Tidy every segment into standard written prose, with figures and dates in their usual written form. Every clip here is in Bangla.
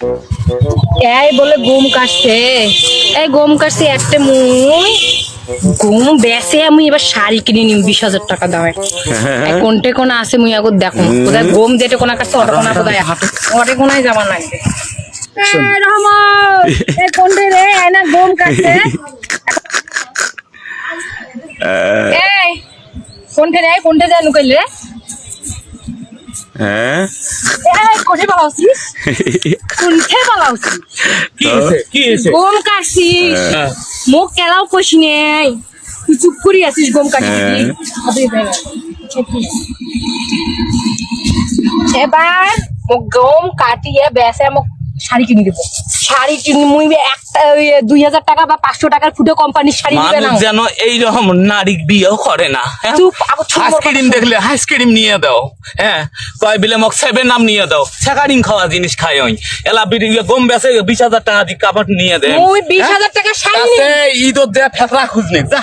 এই বলে গম কাটছে, এই গম কাটছে একটা মুই গম বেচে আমি এবার শাড়ি কিনে নিম 20,000 টাকা দামে। কোনটে কোন আছে মুই আগত দেখো কোথায় গম যেটা কোনা কাটছে ওটা কোনা কোথায় ওটা কোনায় যাবার লাগবে। রহমত এই কোনটে রে না গম কাটছে এই কোনটে রে কোনটে যা নুকাইলে রে হ্যাঁ এই কোঠে পালাউছিস কোনটে পালাউছিস কি হয়েছে গম কাটছিস মুখ কেলাও কষি নেই তুই চুপ করি আছিস গম কাটছিস এবার মোক গম কাটিয়ে বেসে মোক শাড়ি কিনে দিব। শাড়ি কিনে মুই একটা 2,000 টাকা বা 500 টাকার ফুটে কোম্পানির শাড়ি দিবে না। মানুষ যেন এইরকম নারী বিয়েও করে না। চুপ আগো আইসক্রিম দেখলে আইসক্রিম নিয়ে দাও, হ্যাঁ কয় বিলে মোক 7 নাম নিয়ে দাও, সেকারিং খাওয়া জিনিস খাই ওই এলা বিড়ি গম বেচে 20,000 টাকা দি কাপড় নিয়ে দেন। মুই 20,000 টাকা শাড়ি নি ঈদত দেয়া ফেতরা খুঁজনে যা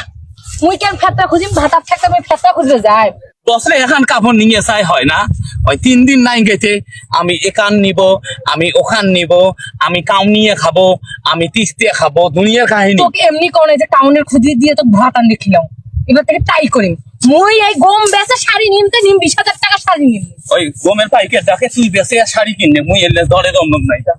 মুই কেন ফেতরা খুঁজিম ভাতার থেকে মুই ফেতরা খুঁজতে যাই। বছরে এখন কাপড় নিয়ে চাই হয় না, ওই 3 দিন নাই গেছে আমি এখান নিব, আমি ওখান নিব, আমি কাউ নিয়ে খাবো, আমি তিস্তিয়ে খাবো, দুনিয়ার কাহিনী। তোকে এমনি কোন যে টাউনের খুঁজি দিয়ে তো ভাত আন লিখলাম, এবার থেকে তাই করিম। মুই এই গম বেচে শাড়ি নিমতে নিম 20,000 টাকা শাড়ি নিম। ওই গমের পাইকে ডাকে তুই বেচে শাড়ি কিনে মুই এলে দরে দম নাই যা।